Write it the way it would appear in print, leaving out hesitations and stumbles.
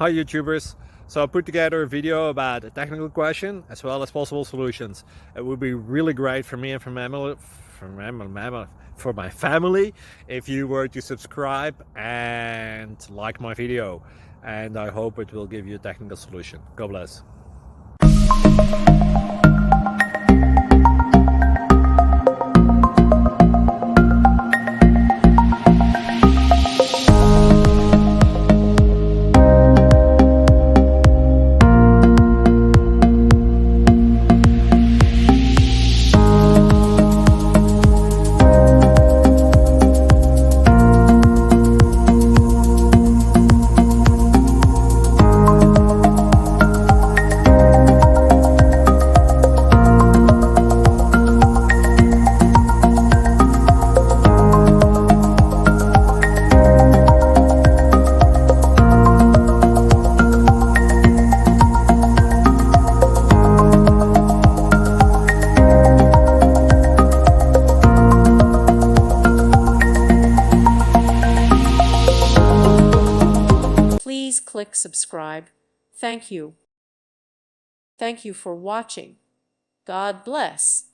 Hi YouTubers! So I put together a video about a technical question as well as possible solutions. It would be really great for me and for my family if you were to subscribe and like my video, and I hope it will give you a technical solution. God bless. Please click subscribe. Thank you. Thank you for watching. God bless.